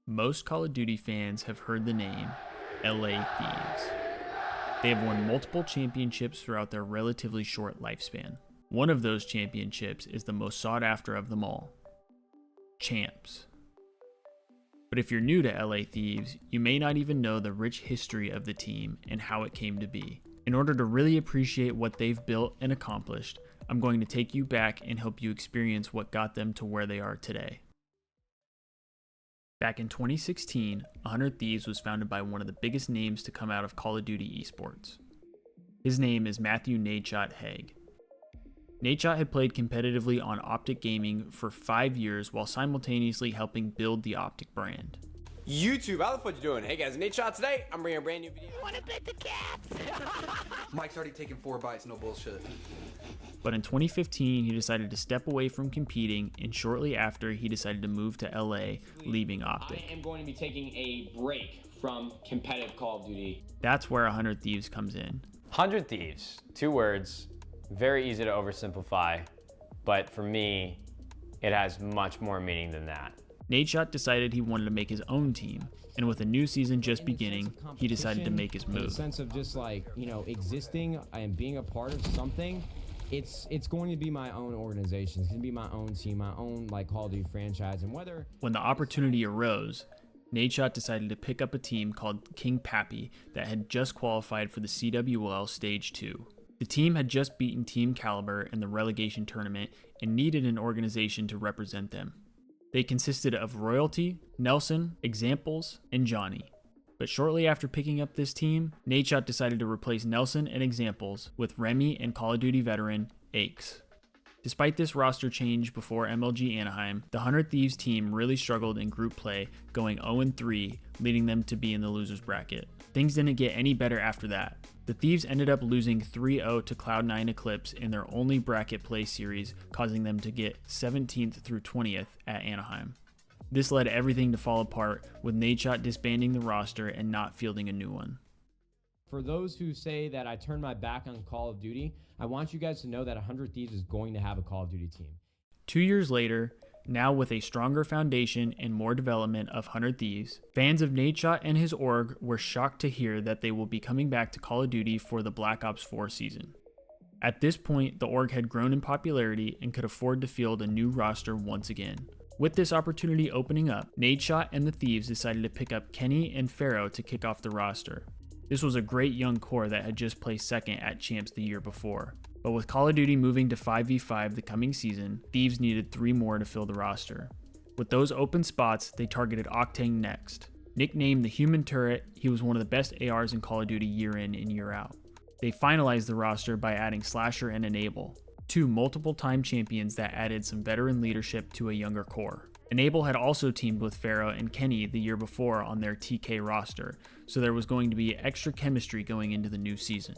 Most Call of Duty fans have heard the name LA Thieves. They have won multiple championships throughout their relatively short lifespan. One of those championships is the most sought after of them all, Champs. But if you're new to LA Thieves, you may not even know the rich history of the team and how it came to be. In order to really appreciate what they've built and accomplished, I'm going to take you back and help you experience what got them to where they are today. Back in 2016, 100 Thieves was founded by one of the biggest names to come out of Call of Duty Esports. His name is Matthew Nadeshot Haig. Nadeshot had played competitively on OpTic Gaming for 5 years while simultaneously helping build the OpTic brand. YouTube, how the fuck you doing? Hey guys, Nadeshot today. I'm bringing a brand new video. Wanna bet the cats? Mike's already taken 4 bites, no bullshit. But in 2015, he decided to step away from competing, and shortly after, he decided to move to LA, leaving OpTic. I am going to be taking a break from competitive Call of Duty. That's where 100 Thieves comes in. 100 Thieves, 2 words, very easy to oversimplify, but for me, it has much more meaning than that. Nadeshot decided he wanted to make his own team, and with a new season just beginning, he decided to make his In the move. sense of just like, existing and being a part of something, it's going to be my own organization. It's going to be my own team, my own Call of Duty franchise, and whether... When the opportunity arose, Nadeshot decided to pick up a team called King Pappy that had just qualified for the CWL Stage 2. The team had just beaten Team Caliber in the relegation tournament and needed an organization to represent them. They consisted of Royalty, Nelson, Examples, and Johnny. But shortly after picking up this team, Nadeshot decided to replace Nelson and Examples with Remy and Call of Duty veteran Aches. Despite this roster change before MLG Anaheim, the 100 Thieves team really struggled in group play, going 0-3, leading them to be in the losers bracket. Things didn't get any better after that. The Thieves ended up losing 3-0 to Cloud9 Eclipse in their only bracket play series, causing them to get 17th through 20th at Anaheim. This led everything to fall apart, with Nadeshot disbanding the roster and not fielding a new one. For those who say that I turned my back on Call of Duty, I want you guys to know that 100 Thieves is going to have a Call of Duty team. 2 years later, now with a stronger foundation and more development of 100 Thieves, fans of Nadeshot and his org were shocked to hear that they will be coming back to Call of Duty for the Black Ops 4 season. At this point, the org had grown in popularity and could afford to field a new roster once again. With this opportunity opening up, Nadeshot and the Thieves decided to pick up Kenny and Pharaoh to kick off the roster. This was a great young core that had just placed second at Champs the year before. But with Call of Duty moving to 5v5 the coming season, Thieves needed 3 more to fill the roster. With those open spots, they targeted Octane next. Nicknamed the Human Turret, he was one of the best ARs in Call of Duty year in and year out. They finalized the roster by adding Slasher and Enable, 2 multiple-time champions that added some veteran leadership to a younger core. Enable had also teamed with Pharaoh and Kenny the year before on their TK roster, so there was going to be extra chemistry going into the new season.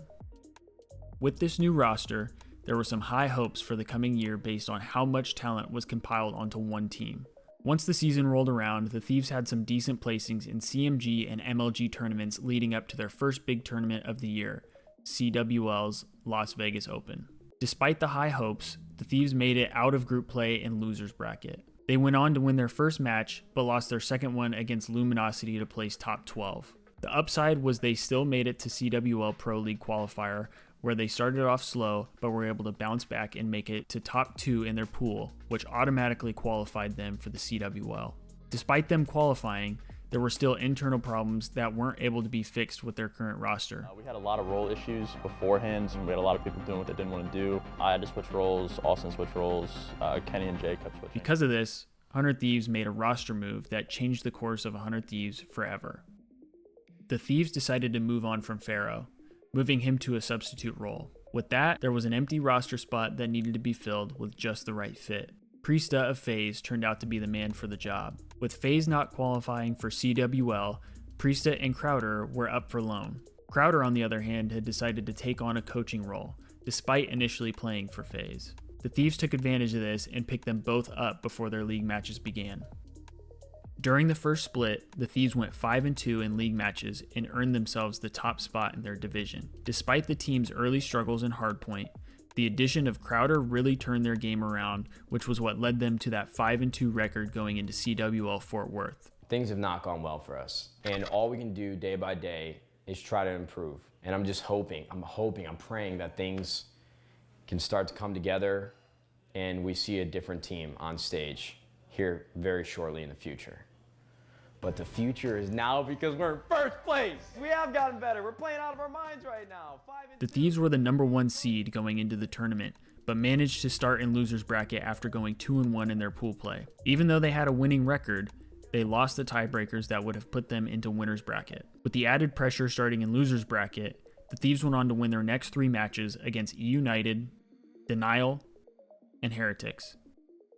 With this new roster, there were some high hopes for the coming year based on how much talent was compiled onto one team. Once the season rolled around, the Thieves had some decent placings in CMG and MLG tournaments leading up to their first big tournament of the year, CWL's Las Vegas Open. Despite the high hopes, the Thieves made it out of group play and losers bracket. They went on to win their first match, but lost their second one against Luminosity to place top 12. The upside was they still made it to CWL Pro League qualifier, where they started off slow, but were able to bounce back and make it to top 2 in their pool, which automatically qualified them for the CWL. Despite them qualifying, there were still internal problems that weren't able to be fixed with their current roster. We had a lot of role issues beforehand, and we had a lot of people doing what they didn't want to do. I had to switch roles, Austin switched roles, Kenny and Jay kept switching. Because of this, 100 Thieves made a roster move that changed the course of 100 Thieves forever. The Thieves decided to move on from Pharaoh, moving him to a substitute role. With that, there was an empty roster spot that needed to be filled with just the right fit. Priesta of Faze turned out to be the man for the job. With Faze not qualifying for CWL, Priesta and Crowder were up for loan. Crowder, on the other hand, had decided to take on a coaching role, despite initially playing for Faze. The Thieves took advantage of this and picked them both up before their league matches began. During the first split, the Thieves went 5-2 in league matches and earned themselves the top spot in their division. Despite the team's early struggles in hardpoint, the addition of Crowder really turned their game around, which was what led them to that 5-2 record going into CWL Fort Worth. things have not gone well for us. And all we can do day by day is try to improve. And I'm just hoping, I'm praying that things can start to come together and we see a different team on stage here very shortly in the future. But the future is now because we're in first place. We have gotten better. We're playing out of our minds right now. The Thieves were the #1 seed going into the tournament, but managed to start in losers bracket after going 2-1 in their pool play. Even though they had a winning record, they lost the tiebreakers that would have put them into winners bracket. With the added pressure starting in losers bracket, the Thieves went on to win their next 3 matches against E United, Denial, and Heretics,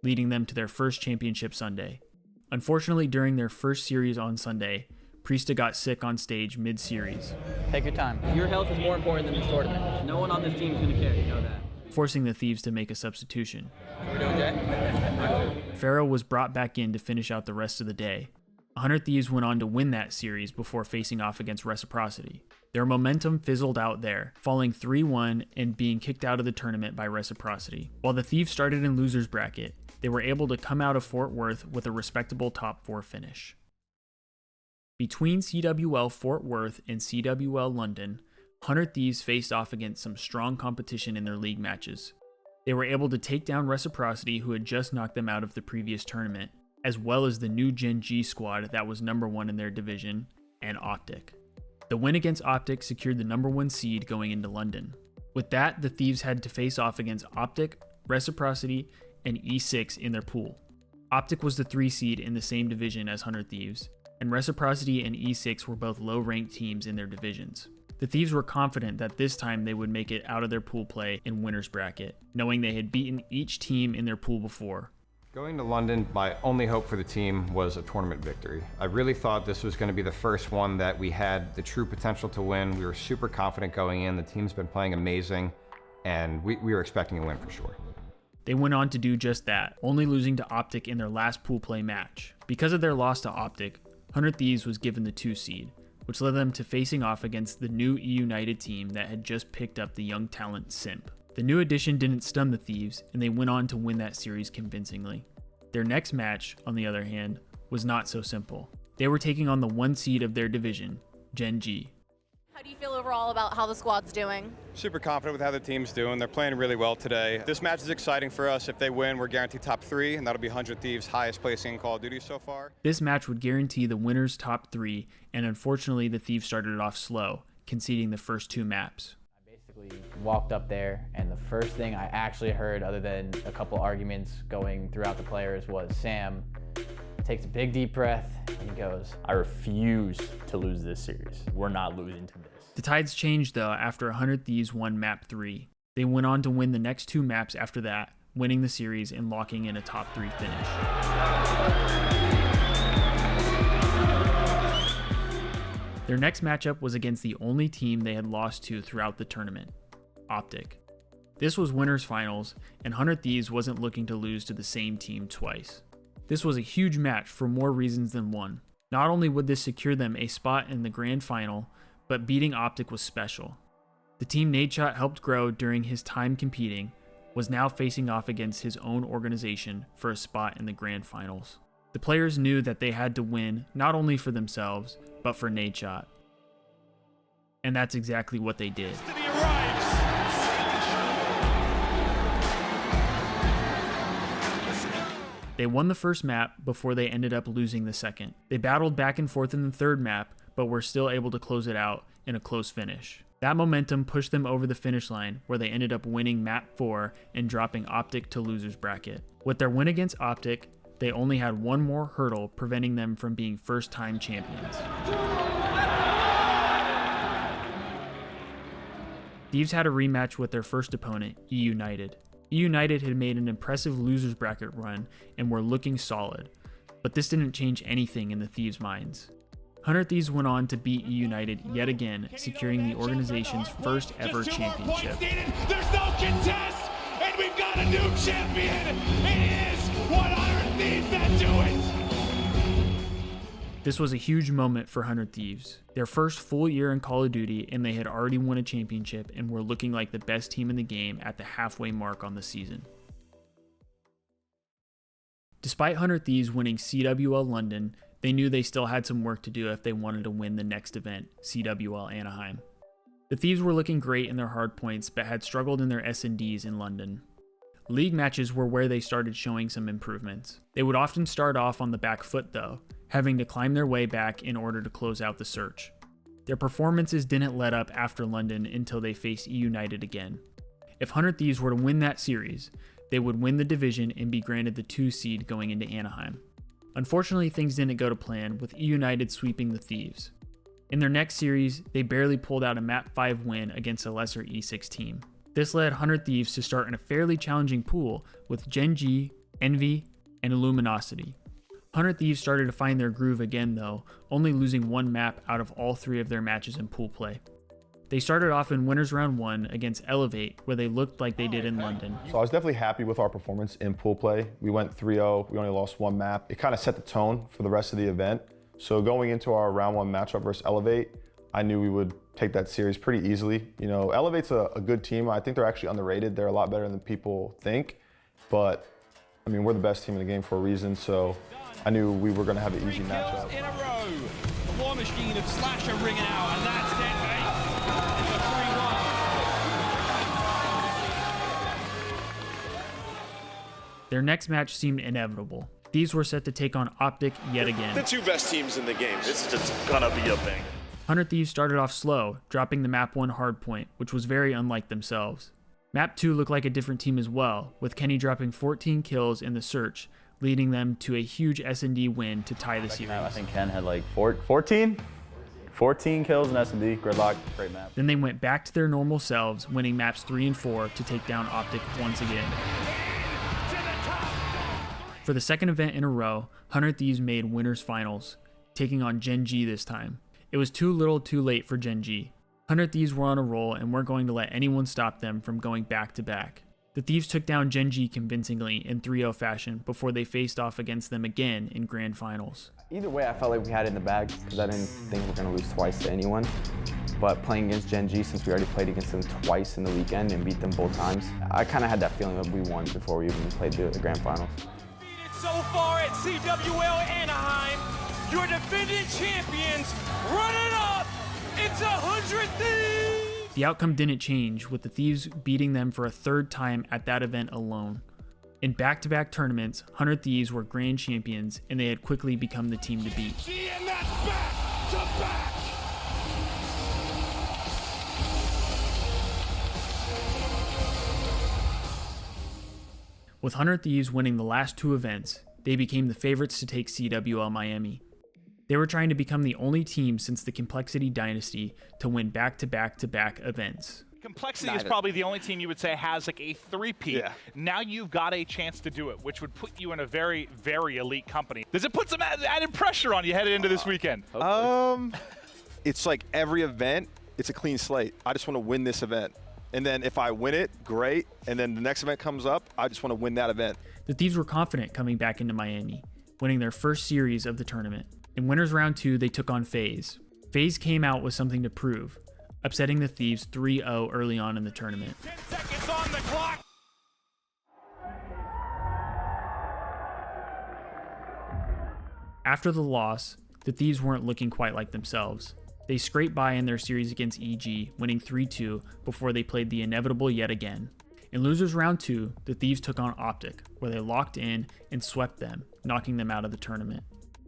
leading them to their first championship Sunday. Unfortunately, during their first series on Sunday, Priesta got sick on stage mid-series, Take your time. Your health is more important than this tournament. No one on this team is going to care, you know that. forcing the Thieves to make a substitution. What are we doing, Jay? Pharaoh was brought back in to finish out the rest of the day. 100 Thieves went on to win that series before facing off against Reciprocity. Their momentum fizzled out there, falling 3-1 and being kicked out of the tournament by Reciprocity. While the Thieves started in losers bracket, they were able to come out of Fort Worth with a respectable top 4 finish. Between CWL Fort Worth and CWL London, 100 Thieves faced off against some strong competition in their league matches. They were able to take down Reciprocity, who had just knocked them out of the previous tournament, as well as the new Gen G squad that was #1 in their division, and OpTic. The win against OpTic secured the #1 seed going into London. With that, the Thieves had to face off against OpTic, Reciprocity, and E6 in their pool. OpTic was the 3 seed in the same division as 100 Thieves, and Reciprocity and E6 were both low-ranked teams in their divisions. The Thieves were confident that this time they would make it out of their pool play in winners bracket, knowing they had beaten each team in their pool before. Going to London, my only hope for the team was a tournament victory. I really thought this was going to be the first one that we had the true potential to win. We were super confident going in. The team's been playing amazing, and we were expecting a win for sure. They went on to do just that, only losing to OpTic in their last pool play match. Because of their loss to OpTic, 100 Thieves was given the 2 seed, which led them to facing off against the new E United team that had just picked up the young talent Simp. The new addition didn't stun the Thieves, and they went on to win that series convincingly. Their next match, on the other hand, was not so simple. They were taking on the 1 seed of their division, Gen G. How do you feel overall about how the squad's doing? Super confident with how the team's doing. They're playing really well today. This match is exciting for us. If they win, we're guaranteed top 3, and that'll be 100 Thieves' highest placing in Call of Duty so far. This match would guarantee the winner's top 3, and unfortunately the Thieves started off slow, conceding the first 2 maps. I basically walked up there, and the first thing I actually heard, other than a couple arguments going throughout the players, was Sam takes a big deep breath and he goes, I refuse to lose this series. We're not losing to this. The tides changed though after 100 Thieves won map 3. They went on to win the next 2 maps after that, winning the series and locking in a top 3 finish. Their next matchup was against the only team they had lost to throughout the tournament, OpTic. This was winners finals, and 100 Thieves wasn't looking to lose to the same team twice. This was a huge match for more reasons than one. Not only would this secure them a spot in the grand final, but beating OpTic was special. The team Nadeshot helped grow during his time competing was now facing off against his own organization for a spot in the grand finals. The players knew that they had to win not only for themselves, but for Nadeshot. And that's exactly what they did. They won the first map before they ended up losing the second. They battled back and forth in the third map, but were still able to close it out in a close finish. That momentum pushed them over the finish line, where they ended up winning map 4 and dropping OpTic to losers bracket. With their win against OpTic, they only had one more hurdle preventing them from being first-time champions. Thieves had a rematch with their first opponent, E United. E United had made an impressive losers bracket run and were looking solid, but this didn't change anything in the Thieves' minds. 100 Thieves went on to beat E United yet again, securing the organization's first ever championship. There's no contest, and we've got a new champion. It is 100 Thieves that do it. This was a huge moment for 100 Thieves. Their first full year in Call of Duty, and they had already won a championship and were looking like the best team in the game at the halfway mark on the season. Despite 100 Thieves winning CWL London, they knew they still had some work to do if they wanted to win the next event, CWL Anaheim. The Thieves were looking great in their hardpoints, but had struggled in their S&Ds in London. League matches were where they started showing some improvements. They would often start off on the back foot though, having to climb their way back in order to close out the search. Their performances didn't let up after London until they faced E-United again. If 100 Thieves were to win that series, they would win the division and be granted the 2 seed going into Anaheim. Unfortunately, things didn't go to plan, with E-United sweeping the Thieves. In their next series, they barely pulled out a Map 5 win against a lesser E6 team. This led 100 Thieves to start in a fairly challenging pool with Gen G, Envy, and Luminosity. 100 Thieves started to find their groove again though, only losing 1 map out of all 3 of their matches in pool play. They started off in winners round 1 against Elevate, where they looked like they did in London. So I was definitely happy with our performance in pool play. We went 3-0, we only lost 1 map. It kind of set the tone for the rest of the event. So going into our round 1 matchup versus Elevate, I knew we would take that series pretty easily. You know, Elevate's a good team. I think they're actually underrated. They're a lot better than people think. But, I mean, we're the best team in the game for a reason, so I knew we were going to have an easy matchup. In a row, the war machine of Slasher ringing out, and that's dead, mate. It's a 3-1. Their next match seemed inevitable. These were set to take on OpTic yet again. The 2 best teams in the game. It's just gonna be a bang. 100 Thieves started off slow, dropping the Map 1 hardpoint, which was very unlike themselves. Map 2 looked like a different team as well, with Kenny dropping 14 kills in the search, leading them to a huge S&D win to tie the series. I think Ken had like 14 kills in S&D, Gridlock, great map. Then they went back to their normal selves, winning maps 3 and 4 to take down OpTic once again. For the second event in a row, 100 Thieves made winners finals, taking on Gen G this time. It was too little too late for Gen G. 100 Thieves were on a roll and weren't going to let anyone stop them from going back to back. The Thieves took down Gen G convincingly in 3-0 fashion before they faced off against them again in grand finals. Either way, I felt like we had it in the bag because I didn't think we were going to lose twice to anyone. But playing against Gen G, since we already played against them twice in the weekend and beat them both times, I kind of had that feeling that we won before we even played the grand finals. So far at CWL Anaheim, your defending champions, running up, it's 100 Thieves! The outcome didn't change, with the Thieves beating them for a 3rd time at that event alone. In back-to-back tournaments, 100 Thieves were grand champions, and they had quickly become the team to beat. And that's back to back! With 100 Thieves winning the last 2 events, they became the favorites to take CWL Miami. They were trying to become the only team since the Complexity Dynasty to win back-to-back-to-back events. Complexity is probably the only team you would say has like a 3-peat. Yeah. Now you've got a chance to do it, which would put you in a very, very elite company. Does it put some added pressure on you headed into this weekend? It's like every event, it's a clean slate. I just want to win this event. And then if I win it, great. And then the next event comes up, I just want to win that event. The Thieves were confident coming back into Miami, winning their first series of the tournament. In winners round 2, they took on Faze. Faze came out with something to prove, upsetting the Thieves 3-0 early on in the tournament. 10 seconds on the clock. After the loss, the Thieves weren't looking quite like themselves. They scraped by in their series against EG, winning 3-2 before they played the inevitable yet again. In losers round 2, the Thieves took on OpTic, where they locked in and swept them, knocking them out of the tournament.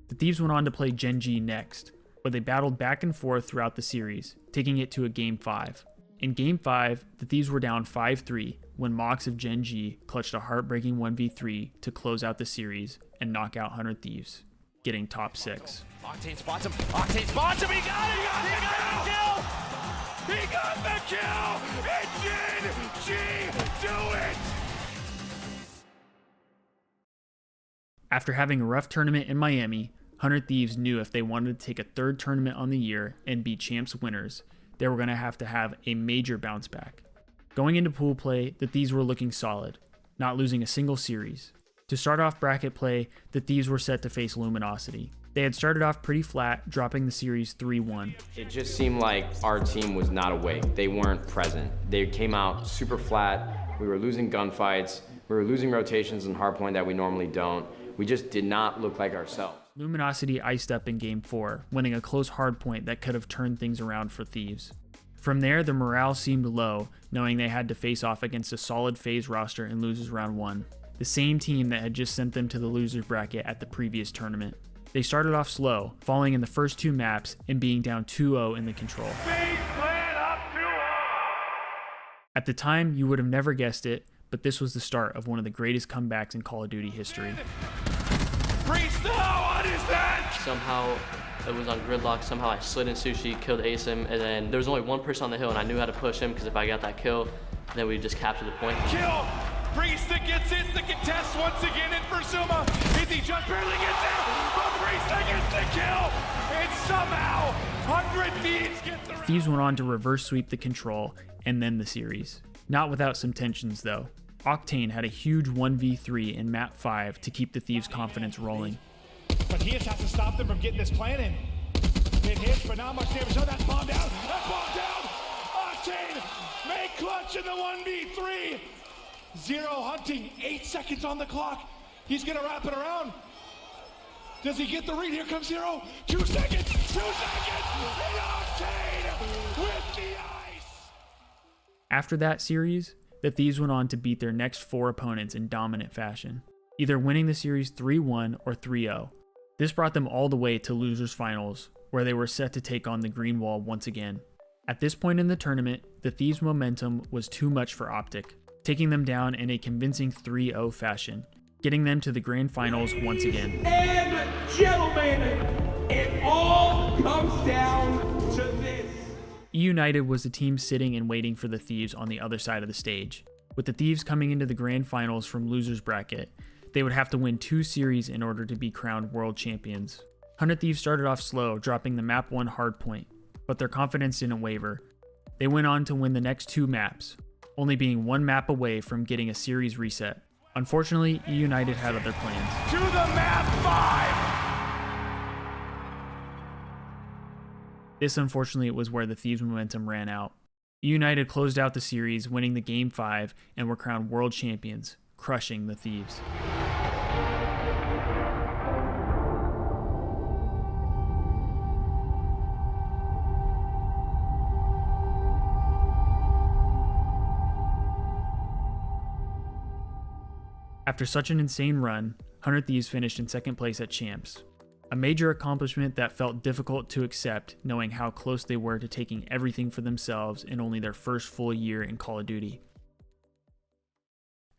The Thieves went on to play Gen G next, where they battled back and forth throughout the series, taking it to a Game 5. In Game 5, the Thieves were down 5-3 when Mox of Gen G clutched a heartbreaking 1v3 to close out the series and knock out 100 Thieves, getting top 6. Octane spots him. Octane spots him. He got it. He got the kill. He got the kill. And Gen G do it. After having a rough tournament in Miami, 100 Thieves knew if they wanted to take a 3rd tournament on the year and be champs winners, they were going to have a major bounce back. Going into pool play, the Thieves were looking solid, not losing a single series. To start off bracket play, the Thieves were set to face Luminosity. They had started off pretty flat, dropping the series 3-1. It just seemed like our team was not awake. They weren't present. They came out super flat. We were losing gunfights. We were losing rotations and hardpoint that we normally don't. We just did not look like ourselves. Luminosity iced up in Game 4, winning a close hardpoint that could have turned things around for Thieves. From there, the morale seemed low, knowing they had to face off against a solid FaZe roster in Losers Round 1, the same team that had just sent them to the losers bracket at the previous tournament. They started off slow, falling in the first 2 maps and being down 2-0 in the control. At the time, you would have never guessed it, but this was the start of one of the greatest comebacks in Call of Duty history. Priest, no, what is that? Somehow it was on gridlock. Somehow I slid in sushi, killed Asim, and then there was only one person on the hill, and I knew how to push him because if I got that kill, then we just captured the point. Kill! Priest gets it, the contest once again in for Zuma. Is he just barely gets it? But Priest gets the kill! And somehow, 100 Thieves get the... Thieves went on to reverse sweep the control and then the series. Not without some tensions though. Octane had a huge 1v3 in map 5 to keep the Thieves' confidence rolling. But he just has to stop them from getting this plan in. It hits, but not much damage. Oh, that's bomb down. That's bomb down. Octane, make clutch in the 1v3. Zero hunting, 8 seconds on the clock. He's gonna wrap it around. Does he get the read? Here comes Zero. 2 seconds, 2 seconds. And Octane with the ice. After that series, the Thieves went on to beat their next 4 opponents in dominant fashion, either winning the series 3-1 or 3-0. This brought them all the way to Losers Finals, where they were set to take on the Green Wall once again. At this point in the tournament, the Thieves' momentum was too much for OpTic, taking them down in a convincing 3-0 fashion, getting them to the Grand Finals once again. And gentlemen, it all comes down to this. United was the team sitting and waiting for the Thieves on the other side of the stage. With the Thieves coming into the Grand Finals from Losers Bracket, they would have to win 2 series in order to be crowned world champions. 100 Thieves started off slow, dropping the map 1 hardpoint, but their confidence didn't waver. They went on to win the next 2 maps, only being 1 map away from getting a series reset. Unfortunately, United had other plans. To the map 5! This unfortunately was where the Thieves' momentum ran out. United closed out the series, winning the Game 5, and were crowned world champions, crushing the Thieves. After such an insane run, 100 Thieves finished in 2nd place at Champs. A major accomplishment that felt difficult to accept, knowing how close they were to taking everything for themselves in only their first full year in Call of Duty.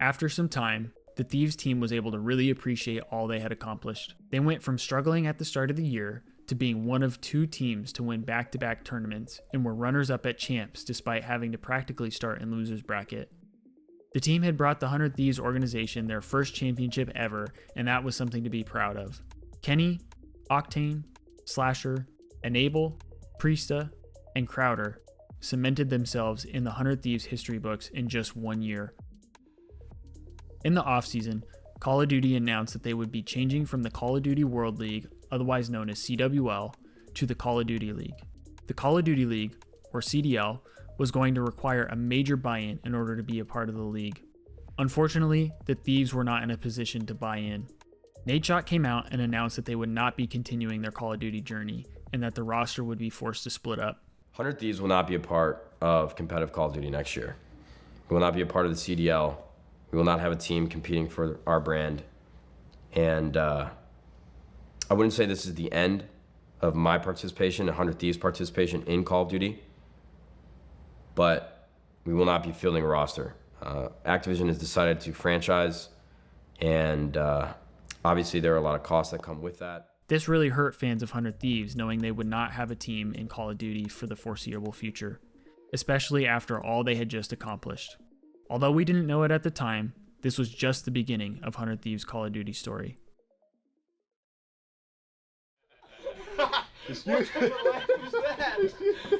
After some time, the Thieves team was able to really appreciate all they had accomplished. They went from struggling at the start of the year to being one of 2 teams to win back-to-back tournaments and were runners-up at Champs despite having to practically start in Losers Bracket. The team had brought the 100 Thieves organization their first championship ever, and that was something to be proud of. Kenny, Octane, Slasher, Enable, Priesta, and Crowder cemented themselves in the 100 Thieves history books in just 1 year. In the offseason, Call of Duty announced that they would be changing from the Call of Duty World League, otherwise known as CWL, to the Call of Duty League. The Call of Duty League, or CDL, was going to require a major buy-in in order to be a part of the league. Unfortunately, the Thieves were not in a position to buy in. Nadeshot came out and announced that they would not be continuing their Call of Duty journey, and that the roster would be forced to split up. 100 Thieves will not be a part of competitive Call of Duty next year. We will not be a part of the CDL. We will not have a team competing for our brand. And I wouldn't say this is the end of my participation, 100 Thieves participation in Call of Duty, but we will not be fielding a roster. Activision has decided to franchise, and obviously there are a lot of costs that come with that. This really hurt fans of 100 Thieves, knowing they would not have a team in Call of Duty for the foreseeable future, especially after all they had just accomplished. Although we didn't know it at the time, this was just the beginning of 100 Thieves' Call of Duty story. What type of language is that?